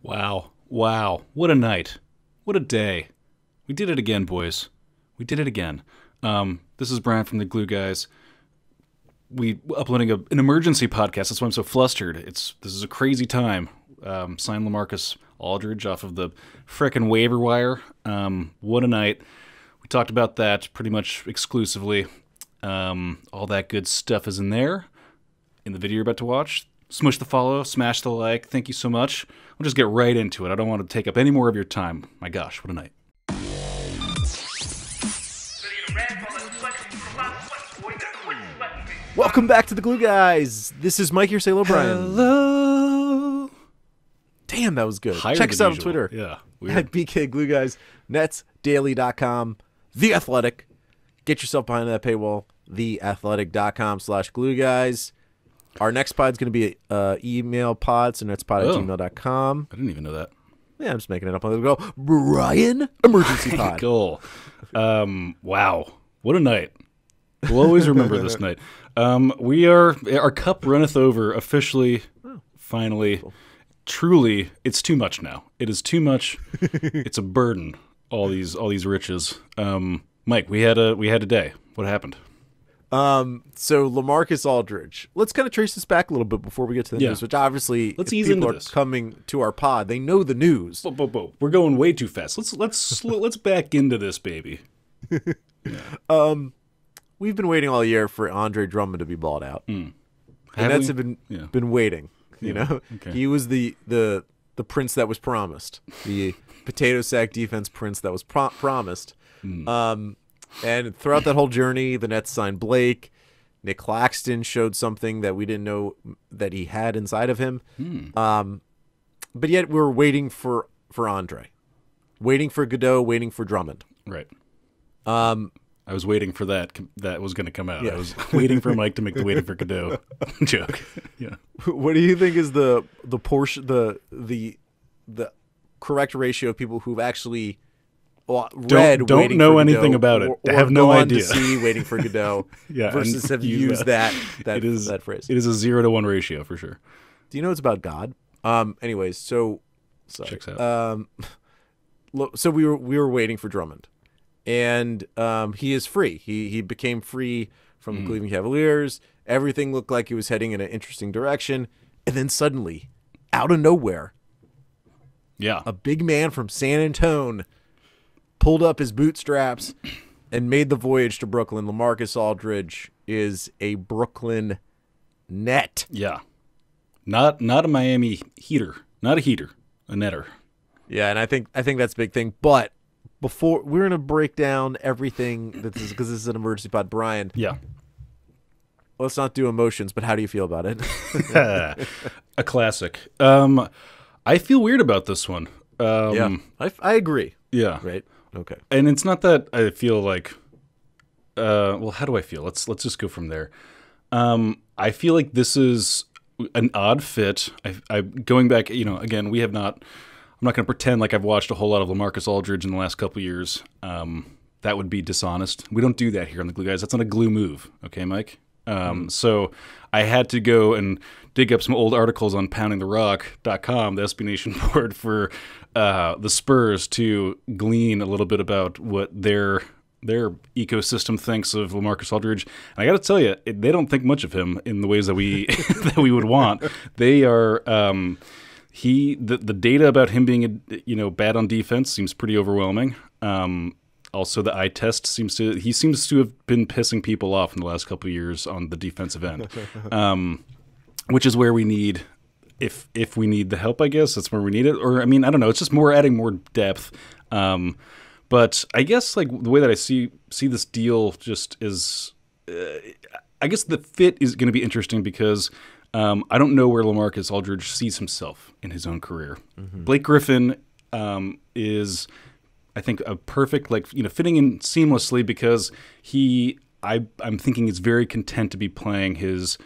Wow. Wow. What a night. What a day. We did it again, boys. We did it again. This is Brian from the Glue Guys. We uploading an emergency podcast. That's why I'm so flustered. This is a crazy time. Signed LaMarcus Aldridge off of the frickin' waiver wire. What a night. We talked about that pretty much exclusively. All that good stuff is in there. In the video you're about to watch. Smush the follow, smash the like. Thank you so much. We'll just get right into it. I don't want to take up any more of your time. My gosh, what a night. Welcome back to the Glue Guys. This is Mike here. Say hello, Brian. Hello. Damn, that was good. Higher Check than us out on usual. Twitter. Yeah. At BK Glue Guys, netsdaily.com, The Athletic. Get yourself behind that paywall, theathletic.com/Glue Guys. Our next pod's going to be email pod, so netspod@gmail.com. I didn't even know that. Yeah, I'm just making it up. I'm going to go, Brian, emergency pod. Cool. Wow. What a night. We'll always remember this night. Our cup runneth over officially, finally. Cool. Truly, it's too much now. It is too much. It's a burden, all these riches. Mike, we had a day. What happened? So LaMarcus Aldridge. Let's kind of trace this back a little bit before we get to the news, which obviously let's if ease people into are this. coming to our pod, they know the news. We're going way too fast. Let's back into this, baby. Yeah. We've been waiting all year for Andre Drummond to be balled out. And Nets have been waiting. You know, okay. He was the prince that was promised, the potato sack defense prince that was promised. And throughout that whole journey, the Nets signed Blake. Nick Claxton showed something that we didn't know that he had inside of him. But yet we were waiting for Andre, waiting for Godot, waiting for Drummond. Right. I was waiting for that was going to come out. Yeah. I was waiting for Mike to make the waiting for Godot joke. Yeah. What do you think is the portion the correct ratio of people who've actually read don't waiting know for anything Godot, about it? or I have no gone idea. to see waiting for Godot versus have used that phrase. It is a 0-to-1 ratio for sure. Do you know it's about God? Anyways, sorry. Checks out. So we were waiting for Drummond, and he is free. He became free from the Cleveland Cavaliers. Everything looked like he was heading in an interesting direction, and then suddenly, out of nowhere, a big man from San Antonio pulled up his bootstraps and made the voyage to Brooklyn. LaMarcus Aldridge is a Brooklyn Net. Yeah. Not a Miami heater. Not a heater. A netter. Yeah, and I think that's a big thing. But before we're gonna break down everything because this is an emergency pod, Brian. Yeah. Let's not do emotions, but how do you feel about it? A classic. I feel weird about this one. Yeah, I agree. Yeah. Right. Okay. And it's not that I feel like. Well, how do I feel? Let's just go from there. I feel like this is an odd fit. I going back. Again, we have not. I'm not going to pretend like I've watched a whole lot of LaMarcus Aldridge in the last couple of years. That would be dishonest. We don't do that here on the Glue Guys. That's not a glue move. Okay, Mike? So I had to go and dig up some old articles on poundingtherock.com, the SB Nation board, for the Spurs to glean a little bit about what their ecosystem thinks of LaMarcus Aldridge. And I got to tell you, they don't think much of him in the ways that we that we would want. They are the data about him being bad on defense seems pretty overwhelming. Also, the eye test seems to have been pissing people off in the last couple of years on the defensive end, which is where we need, if we need the help, I guess that's where we need it. Or I don't know. It's just adding more depth. But I guess like the way that I see this deal just is, I guess the fit is going to be interesting because I don't know where LaMarcus Aldridge sees himself in his own career. Blake Griffin is, I think, a perfect, fitting in seamlessly because I'm thinking he's very content to be playing his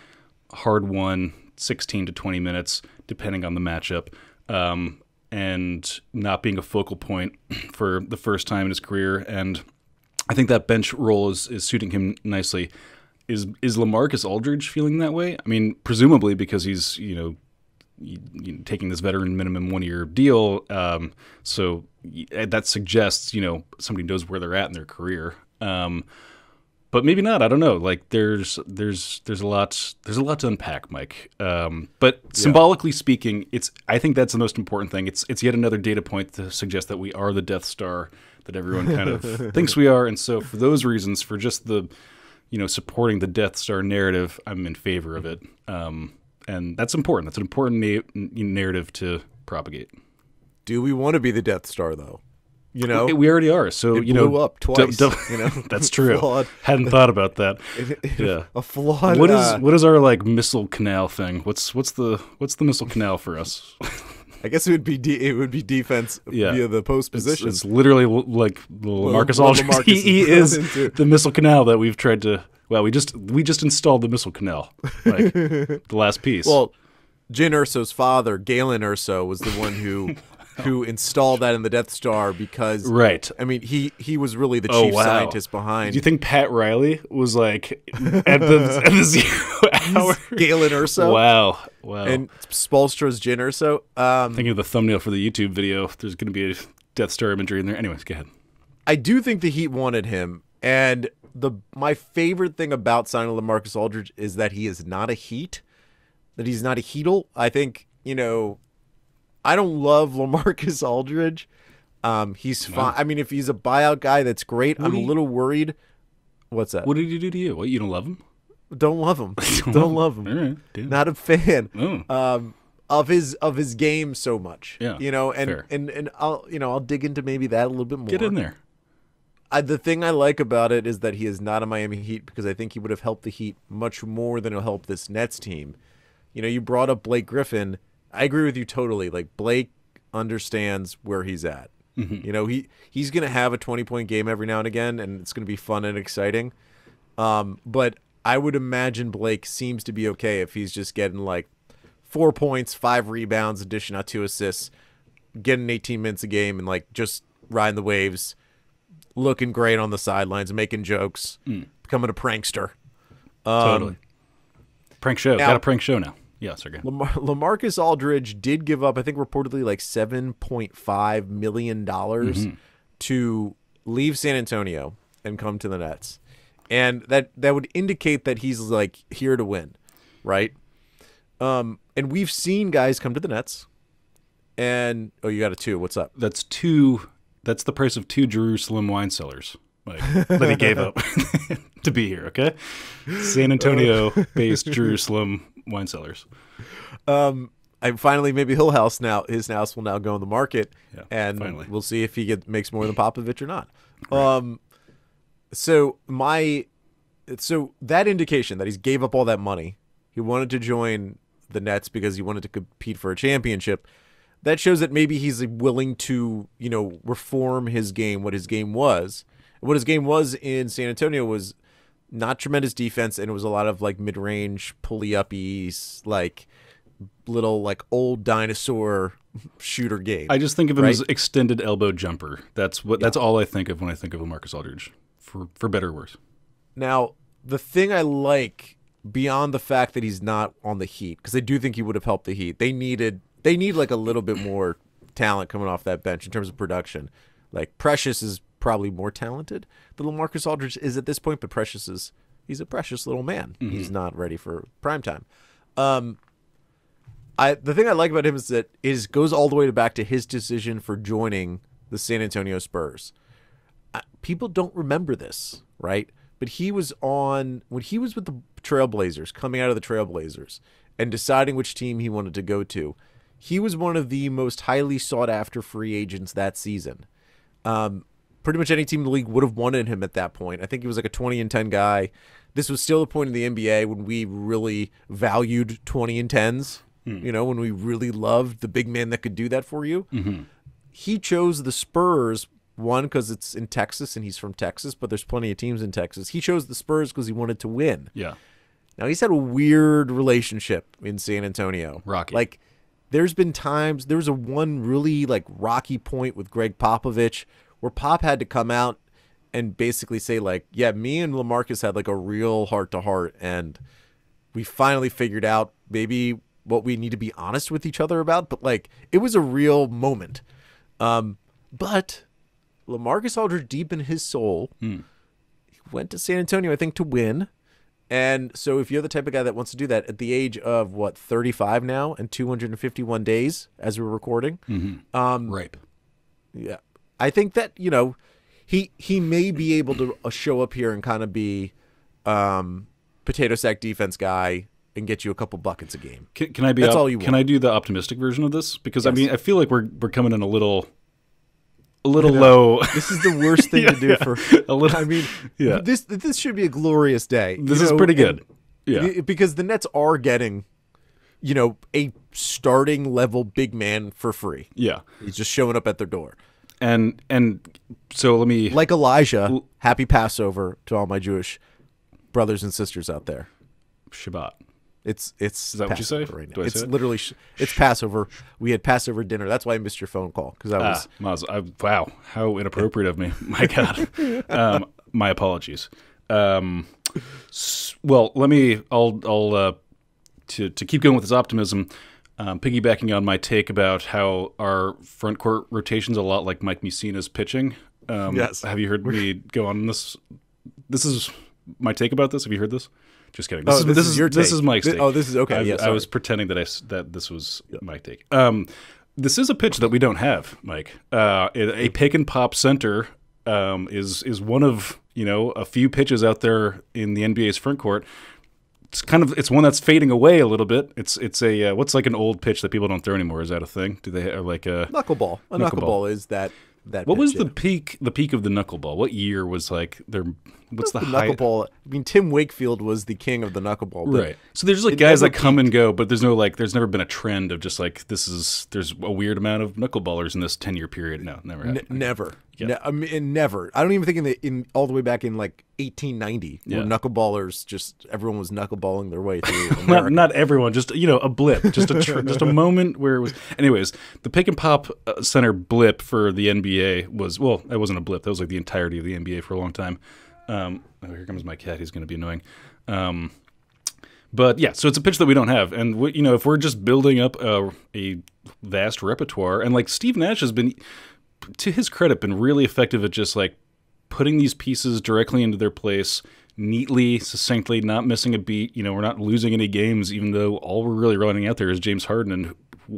hard-won 16 to 20 minutes, depending on the matchup, and not being a focal point for the first time in his career. And I think that bench role is suiting him nicely. Is LaMarcus Aldridge feeling that way? I mean, presumably because he's, taking this veteran minimum 1-year deal. So that suggests, somebody knows where they're at in their career. But maybe not. I don't know. Like there's a lot to unpack, Mike. But symbolically speaking, I think that's the most important thing. It's yet another data point to suggest that we are the Death Star that everyone kind of thinks we are. And so for those reasons, for just the supporting the Death Star narrative, I'm in favor of it. And that's important. That's an important narrative to propagate. Do we want to be the Death Star though? We already are. So it blew up twice. That's true. Flawed. Hadn't thought about that. Yeah, a flawed. What is our like missile canal thing? What's the missile canal for us? I guess it would be defense via the post position. It's literally like LaMarcus Aldridge. He is the missile canal that we've tried to. Well, we just installed the missile canal, like the last piece. Well, Jyn Erso's father, Galen Erso, was the one who installed that in the Death Star because, right? I mean, he was really the chief scientist behind. Do you think Pat Riley was like at the 0 hour? Galen Erso. Wow. And Spoelstra's Jyn Erso. Thinking of the thumbnail for the YouTube video. There's going to be a Death Star imagery in there. Anyways, go ahead. I do think the Heat wanted him, and my favorite thing about signing LaMarcus Aldridge is that he is not a Heat, that he's not a Heatle. I think I don't love LaMarcus Aldridge. He's fine. I mean, if he's a buyout guy, that's great. I'm a little worried. What's that? What did he do to you? What, you don't love him? Don't love him. Don't love him. All right, not a fan of his game so much. Yeah, and I'll dig into maybe that a little bit more. Get in there. The thing I like about it is that he is not a Miami Heat because I think he would have helped the Heat much more than he'll help this Nets team. You brought up Blake Griffin. I agree with you totally. Like Blake understands where he's at. Mm-hmm. He's going to have a 20-point game every now and again, and it's going to be fun and exciting. But I would imagine Blake seems to be okay if he's just getting like 4 points, 5 rebounds, addition out 2 assists, getting 18 minutes a game, and like just riding the waves, looking great on the sidelines, making jokes, becoming a prankster. Totally. Prank show. Got a prank show now. Yeah, sorry. LaMarcus Aldridge did give up, I think, reportedly like $7.5 million to leave San Antonio and come to the Nets. And that would indicate that he's like here to win, right? And we've seen guys come to the Nets. And you got a 2. What's up? That's 2. That's the price of 2 Jerusalem wine cellars. Like, that he gave up to be here. Okay, San Antonio-based Jerusalem wine cellars. I finally maybe his house will now go on the market, and finally. We'll see if he makes more than Popovich or not. Right. So that indication that he gave up all that money, he wanted to join the Nets because he wanted to compete for a championship. That shows that maybe he's willing to, reform his game, what his game was. What his game was in San Antonio was not tremendous defense, and it was a lot of like mid-range, pulley-uppies, like little like old dinosaur shooter game. I just think of him as extended elbow jumper. That's all I think of when I think of LaMarcus Aldridge, for better or worse. Now, the thing I like beyond the fact that he's not on the Heat, because I do think he would have helped the Heat. They need like a little bit more talent coming off that bench in terms of production. Like Precious is probably more talented than LaMarcus Aldridge is at this point, but he's a precious little man. Mm-hmm. He's not ready for primetime. The thing I like about him is that it goes all the way back to his decision for joining the San Antonio Spurs. People don't remember this, right? But when he was with the Trailblazers, coming out of the Trailblazers, and deciding which team he wanted to go to, he was one of the most highly sought-after free agents that season. Pretty much any team in the league would have wanted him at that point. I think he was like a 20-10 guy. This was still a point in the NBA when we really valued 20 and 10s, when we really loved the big man that could do that for you. Mm-hmm. He chose the Spurs, one, because it's in Texas and he's from Texas, but there's plenty of teams in Texas. He chose the Spurs because he wanted to win. Yeah. Now, he's had a weird relationship in San Antonio. Rocky. Like, there's been times, there was one really like rocky point with Greg Popovich where Pop had to come out and basically say like, yeah, me and LaMarcus had like a real heart-to-heart, and we finally figured out maybe what we need to be honest with each other about, but like it was a real moment. But LaMarcus Aldridge, deep in his soul, he went to San Antonio, I think, to win. And so if you're the type of guy that wants to do that at the age of, 35 now and 251 days as we're recording. Ripe. Yeah. I think that, he may be able to show up here and kind of be potato sack defense guy and get you a couple buckets a game. Can I be? That's all you want. Can I do the optimistic version of this? Because Yes. I mean, I feel like we're coming in a little low. This is the worst thing to do for a little. I mean, yeah. This should be a glorious day. This is pretty good. Yeah. Because the Nets are getting, a starting level big man for free. Yeah. He's just showing up at their door. And so let me, Like Elijah, happy Passover to all my Jewish brothers and sisters out there. Shabbat. It's Is that what you say? right now. Do I It's say it? literally it's Passover. We had Passover dinner. That's why I missed your phone call because I was Maz, wow, how inappropriate of me. My God. My apologies. Well, I'll to keep going with this optimism, piggybacking on my take about how our front court rotation's a lot like Mike Mussina's pitching. Yes. Have you heard me go on this? This is my take about this. Have you heard this? Just kidding. This is your take. This is Mike's take. This is okay. I was pretending that this was my take. This is a pitch that we don't have, Mike. A pick and pop center is one of a few pitches out there in the NBA's front court. It's one that's fading away a little bit. It's a what's like an old pitch that people don't throw anymore? Is that a thing? Do they like a knuckleball? A knuckleball is that. What was the peak of the knuckleball? What year was like their? What's the height? Knuckleball? I mean, Tim Wakefield was the king of the knuckleball. Right. So there's like guys that come and go, but there's never been a trend of just like there's a weird amount of knuckleballers in this 10-year period. No, never happened. Never. Yeah. I mean, never. I don't even think in all the way back in like 1890, where knuckleballers everyone was knuckleballing their way through America. not everyone, just a blip, just a moment where it was. Anyways, the pick and pop center blip for the NBA was that wasn't a blip. That was like the entirety of the NBA for a long time. Here comes my cat. He's going to be annoying. But yeah, so it's a pitch that we don't have, and if we're just building up a vast repertoire, and like Steve Nash has been, to his credit, been really effective at just like putting these pieces directly into their place, neatly, succinctly, not missing a beat. We're not losing any games, even though all we're really running out there is James Harden and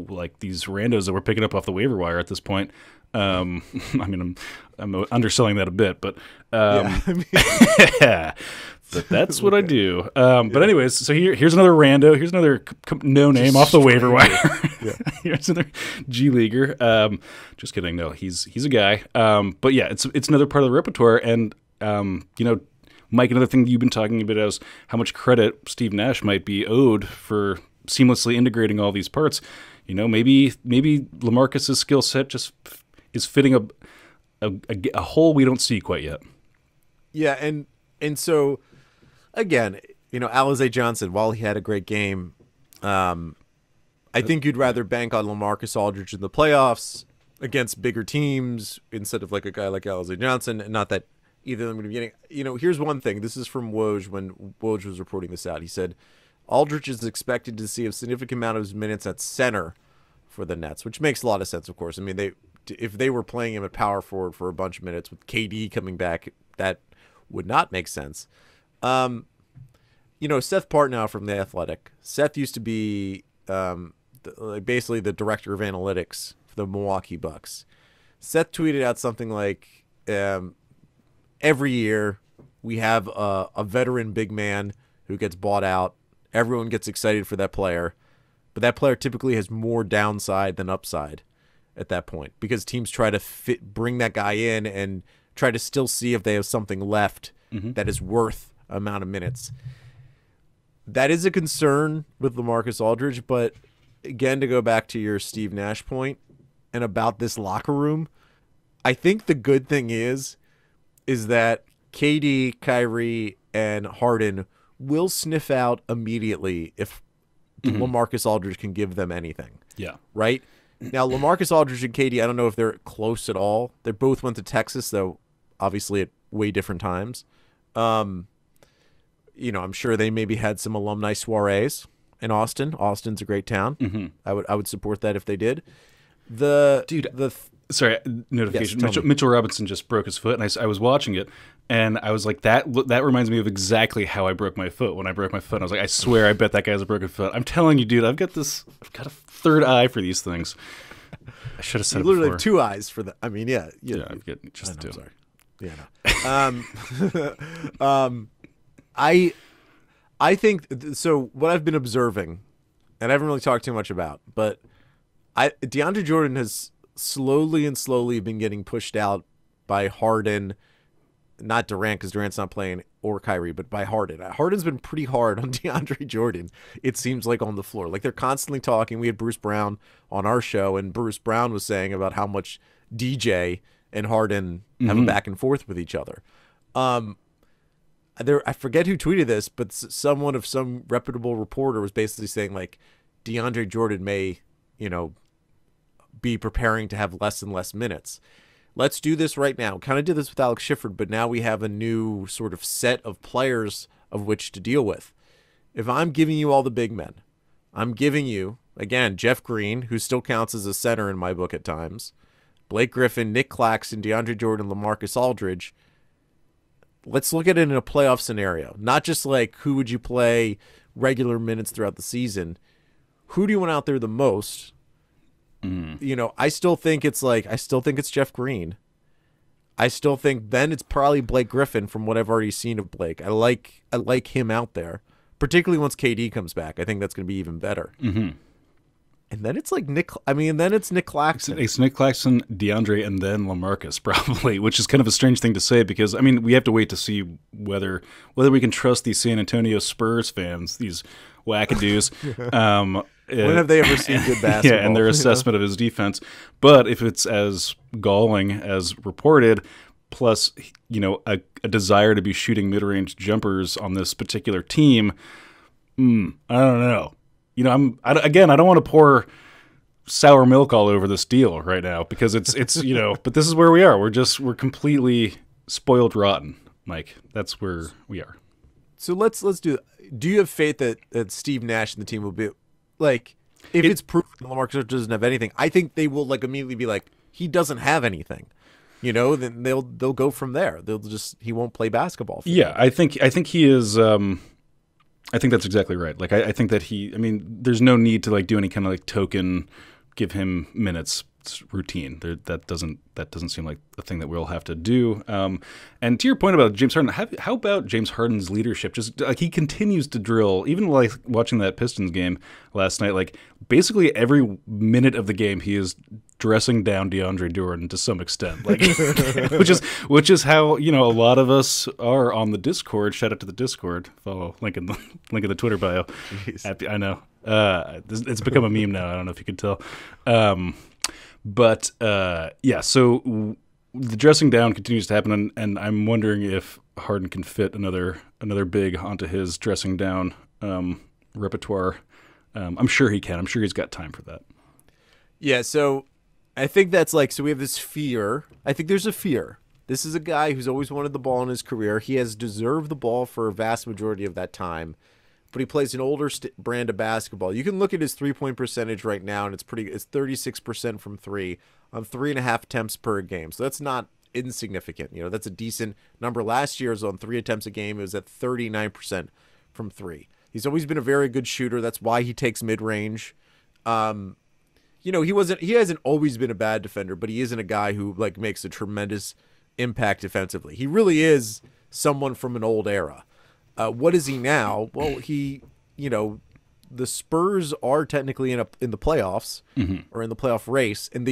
like these randos that we're picking up off the waiver wire at this point. I mean, I'm underselling that a bit, but yeah, but that's what I do. But anyways, so here's another rando. Here's another no name off the waiver wire. Here's another G leaguer. Just kidding. No, he's a guy. But yeah, it's another part of the repertoire. And Mike, another thing you've been talking about is how much credit Steve Nash might be owed for seamlessly integrating all these parts. Maybe LaMarcus's skill set just is fitting a hole we don't see quite yet. Yeah, and so again, Alize Johnson, while he had a great game, I think you'd rather bank on LaMarcus Aldridge in the playoffs against bigger teams instead of like a guy like Alize Johnson. And not that either of them would be getting. Here's one thing. This is from Woj when Woj was reporting this out. He said Aldridge is expected to see a significant amount of his minutes at center for the Nets, which makes a lot of sense, of course. I mean, if they were playing him at power forward for a bunch of minutes with KD coming back, that would not make sense. Seth Partnow from The Athletic. Seth used to be basically the director of analytics for the Milwaukee Bucks. Seth tweeted out something like, every year we have a veteran big man who gets bought out. Everyone gets excited for that player, but that player typically has more downside than upside at that point because teams try to bring that guy in and try to still see if they have something left that is worth amount of minutes. That is a concern with LaMarcus Aldridge, but again, to go back to your Steve Nash point and about this locker room, I think the good thing is that KD, Kyrie, and Harden will sniff out immediately if LaMarcus Aldridge can give them anything. Yeah. Right? Now, LaMarcus Aldridge and KD, I don't know if they're close at all. They both went to Texas, though obviously at way different times. I'm sure they maybe had some alumni soirees in Austin. Austin's a great town. Mm-hmm. I would support that if they did. The Sorry, notification. Yes, Mitchell Robinson just broke his foot, and I was watching it, and I was like, that reminds me of exactly how I broke my foot when I broke my foot. I was like, I swear, I bet that guy has a broken foot. I'm telling you, dude, I've got a third eye for these things. I should have said you it literally before. have 2 eyes for that. I mean, yeah. I've got just two. I'm sorry. Yeah, no. I think so. What I've been observing, and I haven't really talked too much about, but DeAndre Jordan has slowly been getting pushed out by Harden, not Durant because Durant's not playing, or Kyrie, but by Harden. Harden's been pretty hard on DeAndre Jordan, it seems like, on the floor. Like, they're constantly talking. We had Bruce Brown on our show, and Bruce Brown was saying about how much DJ and Harden have a back and forth with each other. I forget who tweeted this, but some reputable reporter was basically saying, like, DeAndre Jordan may, be preparing to have less and less minutes. Let's do this right now. Kind of did this with Alex Shifford, but now we have a new sort of set of players of which to deal with. If I'm giving you all the big men, I'm giving you, again, Jeff Green, who still counts as a center in my book at times, Blake Griffin, Nick Claxton, DeAndre Jordan, LaMarcus Aldridge. Let's look at it in a playoff scenario. Not just like, who would you play regular minutes throughout the season? Who do you want out there the most? I still think it's Jeff Green. I still think then it's probably Blake Griffin from what I've already seen of Blake. I like him out there, particularly once KD comes back. I think that's going to be even better. Mm-hmm. And then it's like Nick Claxton. It's Nick Claxton, DeAndre, and then LaMarcus, probably, which is kind of a strange thing to say because, I mean, we have to wait to see whether we can trust these San Antonio Spurs fans, these wackadoos. When have they ever seen good basketball? Yeah, and their assessment of his defense. But if it's as galling as reported, plus, a desire to be shooting mid-range jumpers on this particular team, I don't know. I don't want to pour sour milk all over this deal right now because it's but this is where we are. We're completely spoiled rotten, Mike. That's where we are. So let's do it. Do you have faith that Steve Nash and the team will be like, if it's proven LaMarcus doesn't have anything, I think they will like immediately be like, he doesn't have anything. Then they'll go from there. He won't play basketball. Yeah, I think he is. I think that's exactly right. Like, I think that there's no need to like do any kind of like token, give him minutes routine. That doesn't seem like a thing that we'll have to do. And to your point about James Harden, how about James Harden's leadership? Just like he continues to drill, even like watching that Pistons game last night, like basically every minute of the game he is dressing down DeAndre Jordan to some extent, like which is how a lot of us are on the Discord. Shout out to the Discord. Follow link in the Twitter bio. I know it's become a meme now. I don't know if you can tell. So the dressing down continues to happen, and I'm wondering if Harden can fit another big onto his dressing down repertoire. I'm sure he can. I'm sure he's got time for that. Yeah, so I think that's like, so we have this fear. I think there's a fear. This is a guy who's always wanted the ball in his career. He has deserved the ball for a vast majority of that time, but he plays an older brand of basketball. You can look at his three-point percentage right now, and it's 36% from three on 3.5 attempts per game. So that's not insignificant. That's a decent number. Last year was on 3 attempts a game. It was at 39% from three. He's always been a very good shooter. That's why he takes mid-range. He hasn't always been a bad defender, but he isn't a guy who like makes a tremendous impact defensively. He really is someone from an old era. What is he now? Well, the Spurs are technically in the playoffs or in the playoff race, and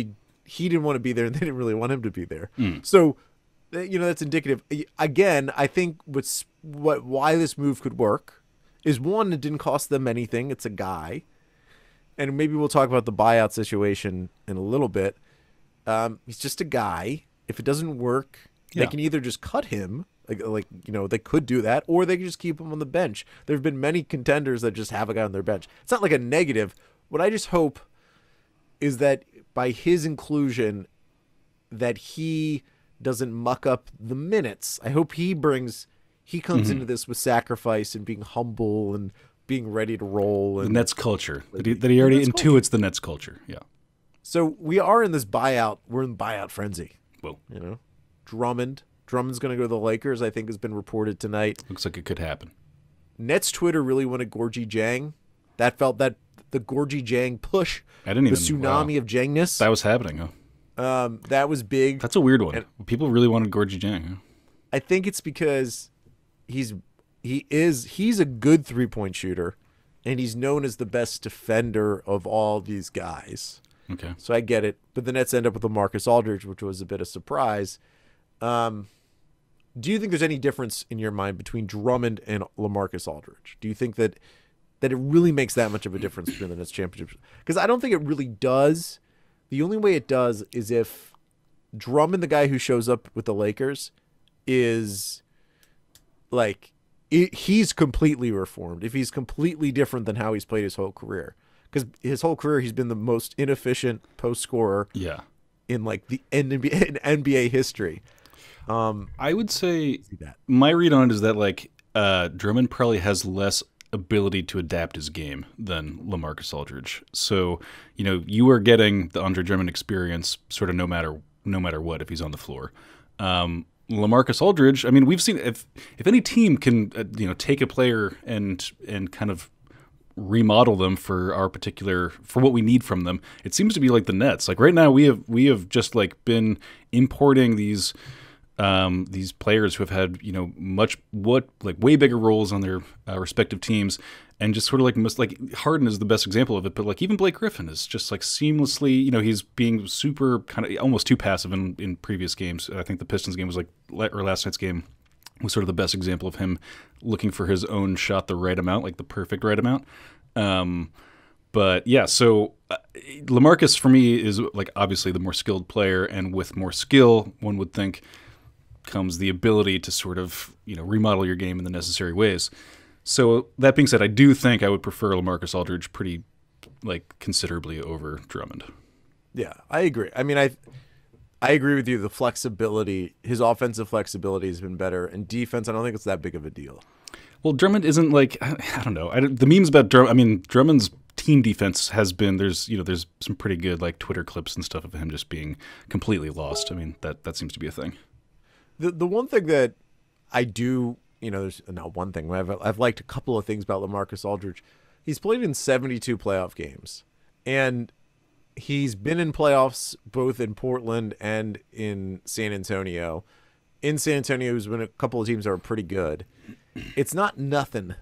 he didn't want to be there, and they didn't really want him to be there. So, that's indicative. Again, I think why this move could work is, one, it didn't cost them anything. It's a guy. And maybe we'll talk about the buyout situation in a little bit. He's just a guy. If it doesn't work, they can either just cut him, they could do that, or they can just keep him on the bench. There have been many contenders that just have a guy on their bench. It's not like a negative. What I just hope is that by his inclusion, that he doesn't muck up the minutes. I hope he comes into this with sacrifice and being humble and being ready to roll. And the Nets culture. That he already intuits the Nets culture. Yeah. So we are in this buyout. We're in buyout frenzy. Well, you know, Drummond's going to go to the Lakers, I think has been reported tonight. Looks like it could happen. Nets Twitter really wanted Gorgie Jang. That felt that the Gorgie Jang push, the tsunami of Jangness. That was happening, huh? That was big. That's a weird one. And people really wanted Gorgie Jang, huh? I think it's because he's a good 3-point shooter, and he's known as the best defender of all these guys. Okay. So I get it. But the Nets end up with LaMarcus Aldridge, which was a bit of surprise. Do you think there's any difference in your mind between Drummond and LaMarcus Aldridge? Do you think that it really makes that much of a difference between the Nets championship? Because I don't think it really does. The only way it does is if Drummond, the guy who shows up with the Lakers, is like he's completely reformed. If he's completely different than how he's played his whole career. Because his whole career, he's been the most inefficient post scorer in like the NBA history. I would say my read on it is that like Drummond probably has less ability to adapt his game than LaMarcus Aldridge. So, you know, you are getting the Andre Drummond experience sort of no matter what if he's on the floor. LaMarcus Aldridge, I mean, we've seen if any team can take a player and kind of remodel them for what we need from them, it seems to be like the Nets. Like right now we have just like been importing these players who have had way bigger roles on their respective teams, and just sort of like Harden is the best example of it, but like even Blake Griffin is just like seamlessly, he's being super kind of almost too passive in previous games. I think the Pistons game was or last night's game was sort of the best example of him looking for his own shot the right amount, like the perfect right amount. But yeah, so LaMarcus for me is like obviously the more skilled player, and with more skill, one would think comes the ability to sort of remodel your game in the necessary ways. So that being said, I do think I would prefer LaMarcus Aldridge pretty considerably over Drummond. Yeah, I agree. I mean, I agree with you. The flexibility, his offensive flexibility has been better, and defense, I don't think it's that big of a deal. Well, Drummond isn't I don't know. The memes about Drummond, I mean, Drummond's team defense has been, there's some pretty good Twitter clips and stuff of him just being completely lost. I mean, that seems to be a thing. The one thing that I do, there's not one thing. I've liked a couple of things about LaMarcus Aldridge. He's played in 72 playoff games, and he's been in playoffs both in Portland and in San Antonio. In San Antonio, there's been a couple of teams that are pretty good. It's not nothing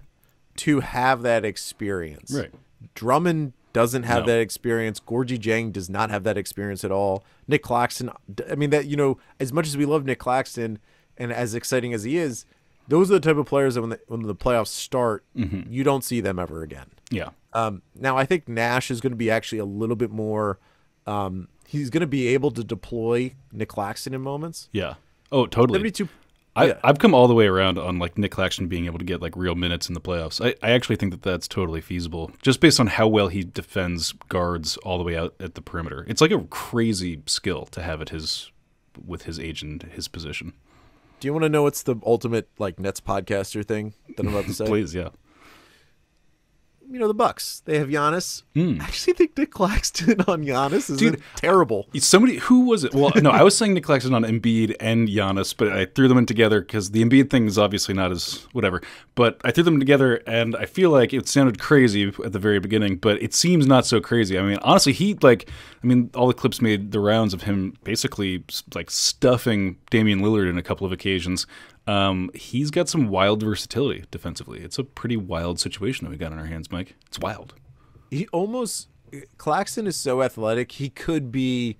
to have that experience. Right. Drummond doesn't have that experience. Gorgie Jang does not have that experience at all. Nick Claxton, I mean, that as much as we love Nick Claxton and as exciting as he is, those are the type of players that when the playoffs start, you don't see them ever again. Yeah. Now I think Nash is going to be actually a little bit more. He's going to be able to deploy Nick Claxton in moments. Yeah. Oh, totally. 72. I've come all the way around on Nick Claxton being able to get real minutes in the playoffs. I actually think that that's totally feasible, just based on how well he defends guards all the way out at the perimeter. It's like a crazy skill to have with his age and his position. Do you want to know what's the ultimate Nets podcaster thing that I'm about to say? Please, yeah. The Bucks. They have Giannis. I actually think Nick Claxton on Giannis is terrible. Who was it? Well, no, I was saying Nick Claxton on Embiid and Giannis, but I threw them in together because the Embiid thing is obviously not as whatever. But I threw them together, and I feel like it sounded crazy at the very beginning, but it seems not so crazy. I mean, honestly, all the clips made the rounds of him basically stuffing Damian Lillard in a couple of occasions. He's got some wild versatility defensively. It's a pretty wild situation that we got on our hands, Mike. It's wild. Claxton is so athletic. He could be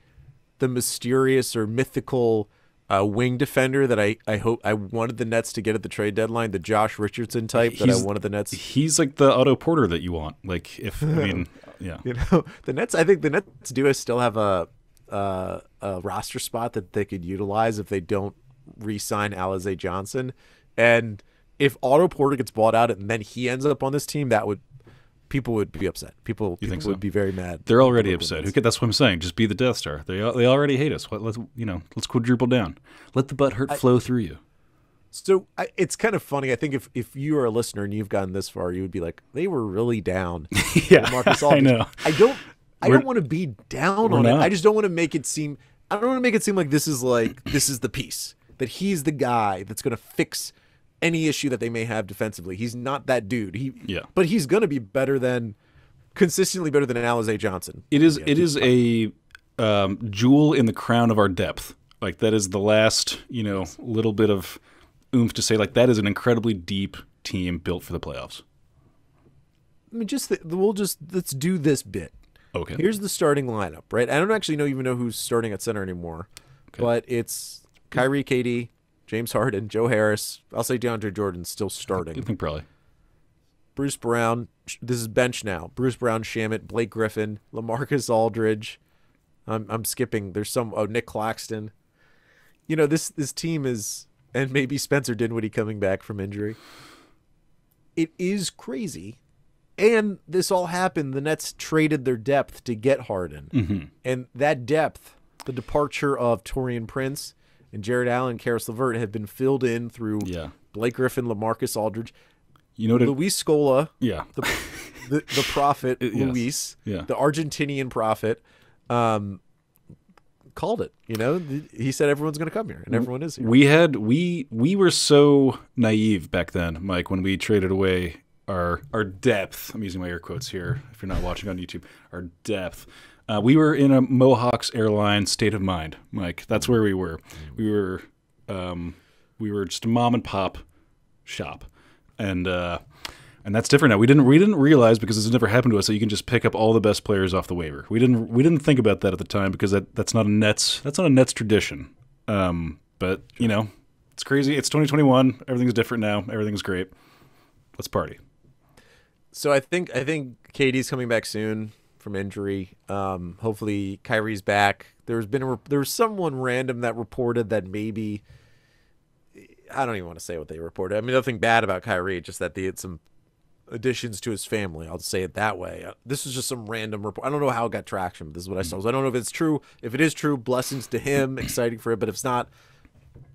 the mysterious or mythical wing defender that I hope I wanted the Nets to get at the trade deadline, the Josh Richardson type that I wanted the Nets. He's like the Otto Porter that you want. Yeah. The Nets, I think the Nets do still have a roster spot that they could utilize if they don't re-sign Alize Johnson, and if Otto Porter gets bought out and then he ends up on this team, people would be upset. People would be very mad. They're already upset. That's what I'm saying. Just be the Death Star. They already hate us. Let's quadruple down. Let the butt hurt flow through you. So it's kind of funny. I think if you are a listener and you've gotten this far, you would be like, they were really down. Yeah, LaMarcus Aldridge. I know. I don't want to be down on it. not. I just don't want to make it seem. I don't want to make it seem like this is the piece, that he's the guy that's going to fix any issue that they may have defensively. He's not that dude. But he's going to be consistently better than Alize Johnson. It is a jewel in the crown of our depth. Like, that is the last, little bit of oomph to say, like, that is an incredibly deep team built for the playoffs. I mean, let's do this bit. Okay. Here's the starting lineup, right? I don't actually even know who's starting at center anymore, but it's Kyrie, KD, James Harden, Joe Harris. I'll say DeAndre Jordan's still starting. I think probably. Bruce Brown. This is bench now. Bruce Brown, Shamet, Blake Griffin, LaMarcus Aldridge. I'm skipping. There's Nick Claxton. This team is, and maybe Spencer Dinwiddie coming back from injury. It is crazy. And this all happened. The Nets traded their depth to get Harden. Mm-hmm. And that depth, the departure of Taurean Prince and Jared Allen, Karis LeVert, have been filled in through Blake Griffin, LaMarcus Aldridge, Luis Scola, the prophet, Luis, the Argentinian prophet, called it. He said everyone's going to come here, and everyone is here. We were so naive back then, Mike, when we traded away our depth. I'm using my air quotes here if you're not watching on YouTube. Our depth. We were in a Mohawks Airlines state of mind, Mike. That's where we were. We were just a mom and pop shop, and that's different now. We didn't realize, because this never happened to us, that you can just pick up all the best players off the waiver. We didn't think about that at the time, because that's not a Nets tradition. But it's crazy. It's 2021. Everything's different now. Everything's great. Let's party. So I think KD's coming back soon from injury. Hopefully Kyrie's back. There was someone random that reported that maybe, I don't even want to say what they reported. I mean, nothing bad about Kyrie, just that they had some additions to his family. I'll say it that way. This is just some random report. I don't know how it got traction, but this is what I saw. So I don't know if it's true. If it is true, blessings to him. Exciting for it. But if it's not,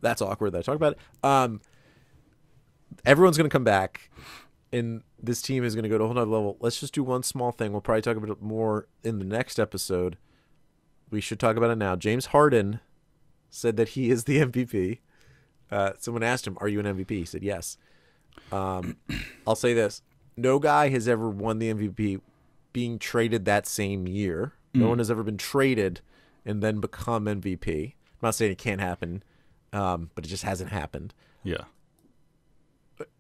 that's awkward that I talk about it. Everyone's going to come back, and this team is going to go to a whole nother level. Let's just do one small thing. We'll probably talk about it more in the next episode. We should talk about it now. James Harden said that he is the MVP. Someone asked him, "Are you an MVP?" He said, "Yes." I'll say this. No guy has ever won the MVP being traded that same year. No one has ever been traded and then become MVP. I'm not saying it can't happen, but it just hasn't happened. Yeah.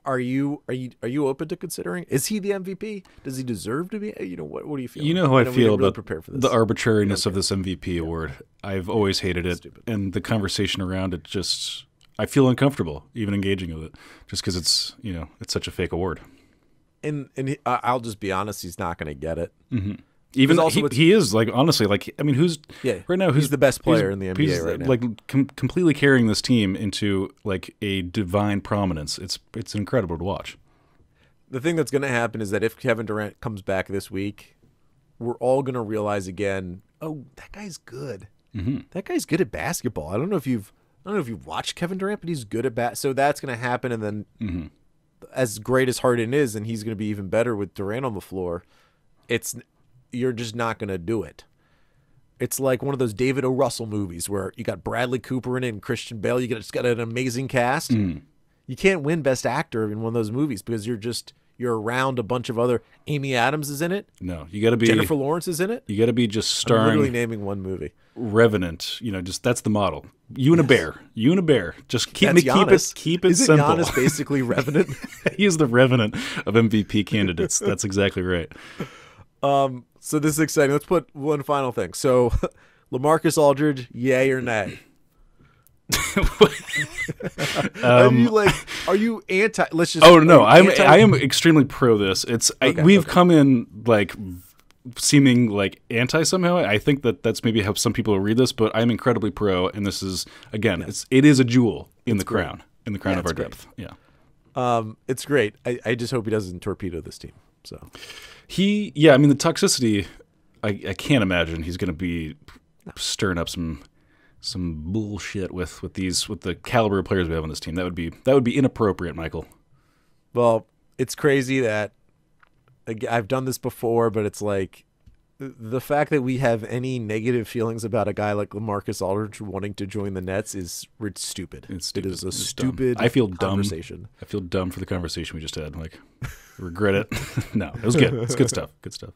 Are you open to considering? Is he the MVP? Does he deserve to be? What do you feel? You know how I feel really about the arbitrariness of this MVP award. I've always hated it, and the conversation around it I feel uncomfortable even engaging with it, just because it's such a fake award. And I'll just be honest, he's not going to get it. Mm-hmm. Even also he is, like, honestly, like, I mean, who's the best player in the NBA right now? Like, completely carrying this team into, like, a divine prominence. It's incredible to watch. The thing that's going to happen is that if Kevin Durant comes back this week, we're all going to realize again, oh, that guy's good. Mm-hmm. That guy's good at basketball. I don't know if you've watched Kevin Durant, but he's good at so that's going to happen, and then as great as Harden is, and he's going to be even better with Durant on the floor, you're just not going to do it. It's like one of those David O. Russell movies where you got Bradley Cooper in it and Christian Bale. It's got an amazing cast. You can't win Best Actor in one of those movies because you're around a bunch of other. Amy Adams is in it. No, you got to be. Jennifer Lawrence is in it. You got to be just starring. I'm literally naming one movie. Revenant. Just that's the model. You and a bear. Just keep it simple. Isn't Giannis basically Revenant? He is the Revenant of MVP candidates. That's exactly right. So this is exciting. Let's put one final thing. So, LaMarcus Aldridge, yay or nay? Are you anti? Let's just. Oh no, I am extremely pro this. We've come in like seeming like anti somehow. I think that's maybe how some people will read this, but I'm incredibly pro, and this is again, it is a jewel in the crown of our depth. Yeah, it's great. I just hope he doesn't torpedo this team. So I mean, the toxicity, I can't imagine he's going to be stirring up some some bullshit with the caliber of players we have on this team. That would be inappropriate, Michael. Well, it's crazy that I've done this before, but it's like the fact that we have any negative feelings about a guy like LaMarcus Aldridge wanting to join the Nets is stupid. It's stupid. It is a It's stupid dumb. I feel conversation. dumb. I feel dumb for the conversation we just had. Like, regret it. No, it was good. It's good stuff. Good stuff.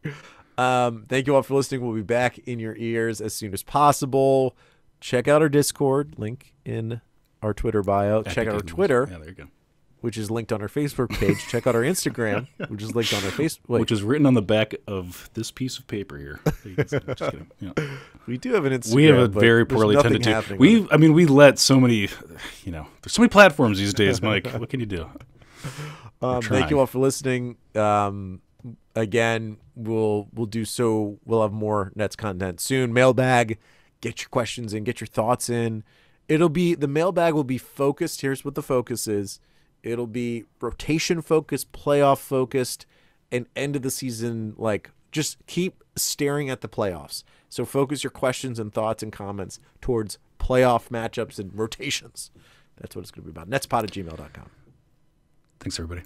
Thank you all for listening. We'll be back in your ears as soon as possible. Check out our Discord, link in our Twitter bio. Check out our Twitter. Yeah, there you go. Which is linked on our Facebook page. Check out our Instagram, which is linked on our Facebook. Which is written on the back of this piece of paper here. Just kidding. Yeah. We do have an Instagram. We have a very poorly tended to. We let so many, there's so many platforms these days, Mike. What can you do? Thank you all for listening. Again, we'll have more Nets content soon. Mailbag, get your questions in, get your thoughts in. The mailbag will be focused. Here's what the focus is. It'll be rotation focused, playoff focused, and end of the season, like just keep staring at the playoffs. So focus your questions and thoughts and comments towards playoff matchups and rotations. That's what it's going to be about. netspod@gmail.com. Thanks, everybody.